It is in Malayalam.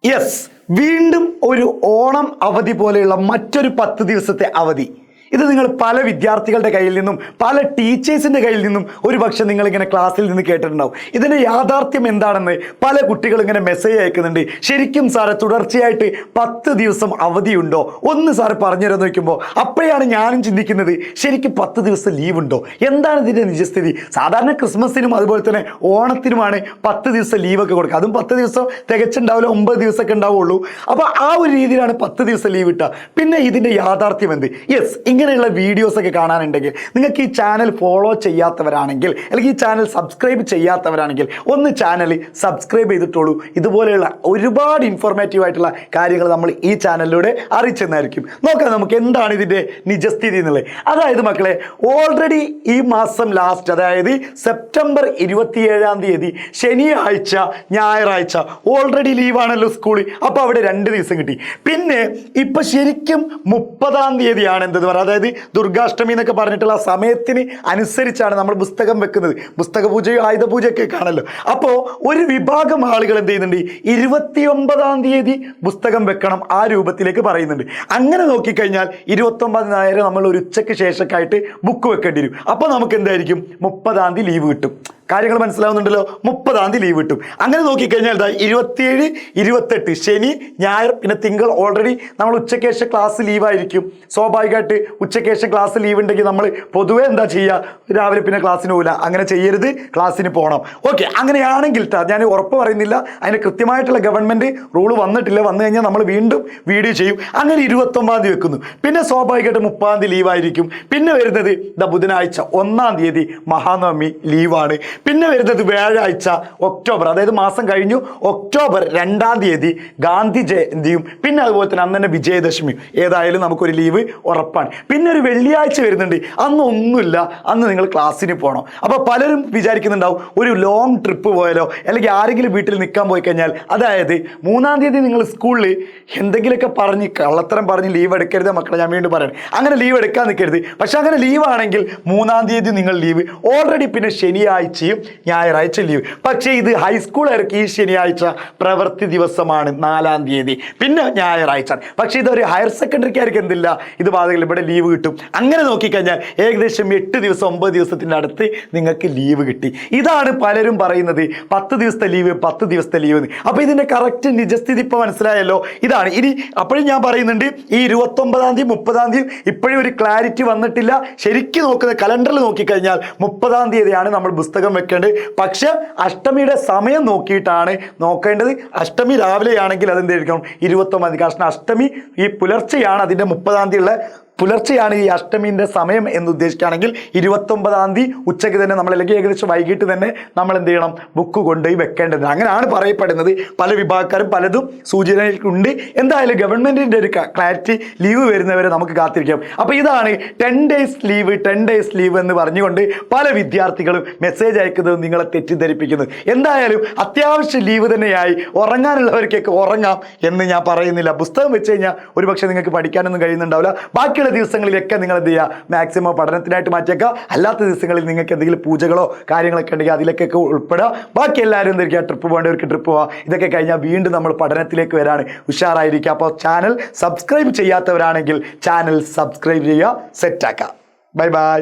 യെസ്, വീണ്ടും ഒരു ഓണം അവധി പോലെയുള്ള മറ്റൊരു 10 ദിവസത്തെ അവധി. ഇത് നിങ്ങൾ പല വിദ്യാർത്ഥികളുടെ കയ്യിൽ നിന്നും പല ടീച്ചേഴ്സിൻ്റെ കയ്യിൽ നിന്നും ഒരു പക്ഷേ നിങ്ങളിങ്ങനെ ക്ലാസ്സിൽ നിന്ന് കേട്ടിട്ടുണ്ടാവും. ഇതിൻ്റെ യാഥാർത്ഥ്യം എന്താണെന്ന് പല കുട്ടികളും ഇങ്ങനെ മെസ്സേജ് അയക്കുന്നുണ്ട്. ശരിക്കും സാറെ തുടർച്ചയായിട്ട് 10 ദിവസം അവധിയുണ്ടോ, ഒന്ന് സാറ് പറഞ്ഞു തരാൻ നോക്കുമ്പോൾ അപ്പോഴാണ് ഞാനും ചിന്തിക്കുന്നത്, ശരിക്കും 10 ദിവസം ലീവ് ഉണ്ടോ, എന്താണ് ഇതിൻ്റെ നിജസ്ഥിതി? സാധാരണ ക്രിസ്മസിനും അതുപോലെ തന്നെ ഓണത്തിനുമാണ് 10 ദിവസം ലീവൊക്കെ കൊടുക്കുക. അതും 10 ദിവസം തികച്ചുണ്ടാവില്ല, 9 ദിവസമൊക്കെ ഉണ്ടാവുള്ളൂ. അപ്പോൾ ആ ഒരു രീതിയിലാണ് 10 ദിവസം ലീവ് കിട്ടുക. പിന്നെ ഇതിൻ്റെ യാഥാർത്ഥ്യം എന്ത്? യെസ്, ഇങ്ങനെയുള്ള വീഡിയോസൊക്കെ കാണാനുണ്ടെങ്കിൽ നിങ്ങൾക്ക് ഈ ചാനൽ ഫോളോ ചെയ്യാത്തവരാണെങ്കിൽ, അല്ലെങ്കിൽ ഈ ചാനൽ സബ്സ്ക്രൈബ് ചെയ്യാത്തവരാണെങ്കിൽ ഒന്ന് ചാനൽ സബ്സ്ക്രൈബ് ചെയ്തിട്ടുള്ളൂ. ഇതുപോലെയുള്ള ഒരുപാട് ഇൻഫോർമേറ്റീവ് ആയിട്ടുള്ള കാര്യങ്ങൾ നമ്മൾ ഈ ചാനലിലൂടെ അറിയിച്ചെന്നായിരിക്കും. നോക്കാം നമുക്ക് എന്താണ് ഇതിൻ്റെ നിജസ്ഥിതി എന്നുള്ളത്. അതായത് മക്കളെ, ഓൾറെഡി ഈ മാസം ലാസ്റ്റ്, അതായത് സെപ്റ്റംബർ 27 തീയതി ശനിയാഴ്ച ഞായറാഴ്ച ഓൾറെഡി ലീവാണല്ലോ സ്കൂളിൽ. അപ്പോൾ അവിടെ 2 ദിവസം കിട്ടി. പിന്നെ ഇപ്പം ശരിക്കും 30 തീയതിയാണ് എന്തെന്ന് പറയുക, അതായത് ദുർഗാഷ്ടമി എന്നൊക്കെ പറഞ്ഞിട്ടുള്ള ആ സമയത്തിന് അനുസരിച്ചാണ് നമ്മൾ പുസ്തകം വെക്കുന്നത്. പുസ്തക പൂജയും ആയുധ പൂജയൊക്കെ കാണല്ലോ. അപ്പോൾ ഒരു വിഭാഗം ആളുകൾ എന്ത് ചെയ്യുന്നുണ്ട്, 29 തീയതി പുസ്തകം വെക്കണം ആ രൂപത്തിലേക്ക് പറയുന്നുണ്ട്. അങ്ങനെ നോക്കിക്കഴിഞ്ഞാൽ 29 നേരം നമ്മൾ ഒരു ഉച്ചയ്ക്ക് ശേഷമൊക്കെ ആയിട്ട് ബുക്ക് വെക്കേണ്ടി വരും. അപ്പോൾ നമുക്ക് എന്തായിരിക്കും, 30 തീയതി ലീവ് കിട്ടും. കാര്യങ്ങൾ മനസ്സിലാവുന്നുണ്ടല്ലോ, 30 തീയതി ലീവ് കിട്ടും. അങ്ങനെ നോക്കിക്കഴിഞ്ഞാൽ 27, 28 ശനി ഞായർ, പിന്നെ തിങ്കൾ ഓൾറെഡി നമ്മൾ ഉച്ചയ്ക്ക് ശേഷം ക്ലാസ് ലീവായിരിക്കും. സ്വാഭാവികമായിട്ട് ഉച്ചയ്ക്ക് ശേഷം ക്ലാസ് ലീവ് ഉണ്ടെങ്കിൽ നമ്മൾ പൊതുവേ എന്താ ചെയ്യുക, രാവിലെ പിന്നെ ക്ലാസ്സിന് പോകില്ല. അങ്ങനെ ചെയ്യരുത്, ക്ലാസ്സിന് പോകണം. ഓക്കെ, അങ്ങനെയാണെങ്കിൽ ഞാൻ ഉറപ്പ് പറയുന്നില്ല, അതിന് കൃത്യമായിട്ടുള്ള ഗവൺമെൻറ് റൂൾ വന്നിട്ടില്ല. വന്നു കഴിഞ്ഞാൽ നമ്മൾ വീണ്ടും വീഡിയോ ചെയ്യും. അങ്ങനെ 29 തീയതി വെക്കുന്നു. പിന്നെ സ്വാഭാവികമായിട്ട് 30 തീയതി ലീവായിരിക്കും. പിന്നെ വരുന്നത് ബുധനാഴ്ച 1 തീയതി മഹാനവമി ലീവാണ്. പിന്നെ വരുന്നത് വ്യാഴാഴ്ച ഒക്ടോബർ, അതായത് മാസം കഴിഞ്ഞു ഒക്ടോബർ 2 തീയതി ഗാന്ധി ജയന്തിയും പിന്നെ അതുപോലെ തന്നെ അന്ന് തന്നെ വിജയദശമിയും. ഏതായാലും നമുക്കൊരു ലീവ് ഉറപ്പാണ്. പിന്നെ ഒരു വെള്ളിയാഴ്ച വരുന്നുണ്ട്, അന്ന് ഒന്നുമില്ല, അന്ന് നിങ്ങൾ ക്ലാസ്സിന് പോകണം. അപ്പോൾ പലരും വിചാരിക്കുന്നുണ്ടാവും ഒരു ലോങ് ട്രിപ്പ് പോയാലോ, അല്ലെങ്കിൽ ആരെങ്കിലും വീട്ടിൽ നിൽക്കാൻ പോയി കഴിഞ്ഞാൽ, അതായത് 3 തീയതി നിങ്ങൾ സ്കൂളിൽ എന്തെങ്കിലുമൊക്കെ പറഞ്ഞ് കള്ളത്തരം പറഞ്ഞ് ലീവ് എടുക്കരുത് മക്കളെ, ഞാൻ വീണ്ടും പറയണം. അങ്ങനെ ലീവ് എടുക്കാൻ നിൽക്കരുത്. പക്ഷെ അങ്ങനെ ലീവാണെങ്കിൽ 3 തീയതി നിങ്ങൾ ലീവ് ഓൾറെഡി, പിന്നെ ശനിയാഴ്ചയും ഞായറാഴ്ച ലീവ്. പക്ഷേ ഇത് ഹൈസ്കൂളുകാർക്ക് ഈ ശനിയാഴ്ച പ്രവൃത്തി ദിവസമാണ് 4 തീയതി, പിന്നെ ഞായറാഴ്ച. പക്ഷേ ഇതൊരു ഹയർ സെക്കൻഡറിക്കാർക്ക് എന്തില്ല, ഇത് ബാധകമില്ല, ഇവിടെ ലീവ് കിട്ടും. അങ്ങനെ നോക്കിക്കഴിഞ്ഞാൽ ഏകദേശം 8 ദിവസം 9 ദിവസത്തിൻ്റെ അടുത്ത് നിങ്ങൾക്ക് ലീവ് കിട്ടി. ഇതാണ് പലരും പറയുന്നത് 10 ദിവസത്തെ ലീവ്, 10 ദിവസത്തെ ലീവ്. അപ്പോൾ ഇതിൻ്റെ കറക്റ്റ് നിജസ്ഥിതി ഇപ്പോൾ മനസ്സിലായല്ലോ. ഇതാണ് ഇനി. അപ്പോഴും ഞാൻ പറയുന്നുണ്ട്, ഈ 29 തീയതി 30 തീയതി ഇപ്പോഴും ഒരു ക്ലാരിറ്റി വന്നിട്ടില്ല. ശരിക്കും നോക്കുന്നത് കലണ്ടറിൽ നോക്കിക്കഴിഞ്ഞാൽ 30 തീയതിയാണ് നമ്മൾ പുസ്തകം വെക്കേണ്ടത്. പക്ഷെ അഷ്ടമിയുടെ സമയം നോക്കിയിട്ടാണ് നോക്കേണ്ടത്. അഷ്ടമി രാവിലെയാണെങ്കിൽ അതെന്തായിരിക്കണം, 29. കാരണം അഷ്ടമി ഈ പുലർച്ചെയാണ്, അതിൻ്റെ 30 തീയതിയുള്ള പുലർച്ചെയാണ് ഈ അഷ്ടമീൻ്റെ സമയം എന്ന് ഉദ്ദേശിക്കുകയാണെങ്കിൽ 29 തീയതി ഉച്ചയ്ക്ക് തന്നെ നമ്മൾ, അല്ലെങ്കിൽ ഏകദേശം വൈകിട്ട് തന്നെ നമ്മൾ എന്ത് ചെയ്യണം, ബുക്ക് കൊണ്ടുപോയി വെക്കേണ്ടത്. അങ്ങനെയാണ് പറയപ്പെടുന്നത്. പല വിഭാഗക്കാരും പലതും സൂചനയുണ്ട്. എന്തായാലും ഗവൺമെൻറ്റിൻ്റെ ഒരു ക്ലാരിറ്റി, ലീവ് വരുന്നവരെ നമുക്ക് കാത്തിരിക്കാം. അപ്പോൾ ഇതാണ് 10 ഡേയ്സ് ലീവ്, 10 ഡേയ്സ് ലീവ് എന്ന് പറഞ്ഞുകൊണ്ട് പല വിദ്യാർത്ഥികളും മെസ്സേജ് അയക്കുന്നത് നിങ്ങളെ തെറ്റിദ്ധരിപ്പിക്കുന്നത്. എന്തായാലും അത്യാവശ്യം ലീവ് തന്നെയായി. ഉറങ്ങാനുള്ളവർക്കൊക്കെ ഉറങ്ങാം എന്ന് ഞാൻ പറയുന്നില്ല. പുസ്തകം വെച്ച് കഴിഞ്ഞാൽ ഒരുപക്ഷെ നിങ്ങൾക്ക് പഠിക്കാനൊന്നും കഴിയുന്നുണ്ടാവില്ല. ബാക്കിയുള്ള ദിവസങ്ങളിലൊക്കെ നിങ്ങൾ എന്ത് ചെയ്യുക, മാക്സിമം പഠനത്തിനായിട്ട് മാറ്റിയേക്കുക. അല്ലാത്ത ദിവസങ്ങളിൽ നിങ്ങൾക്ക് എന്തെങ്കിലും പൂജകളോ കാര്യങ്ങളൊക്കെ ഉണ്ടെങ്കിൽ അതിലേക്കൊക്കെ ഉൾപ്പെടുക. ബാക്കി എല്ലാവരും എന്തായിരിക്കുക, ട്രിപ്പ് പോകേണ്ടവർക്ക് ട്രിപ്പ് പോവുക. ഇതൊക്കെ കഴിഞ്ഞാൽ വീണ്ടും നമ്മൾ പഠനത്തിലേക്ക് വരാണ്, ഉഷാറായിരിക്കുക. അപ്പോൾ ചാനൽ സബ്സ്ക്രൈബ് ചെയ്യാത്തവരാണെങ്കിൽ ചാനൽ സബ്സ്ക്രൈബ് ചെയ്യുക, സെറ്റാക്കുക. Bye bye.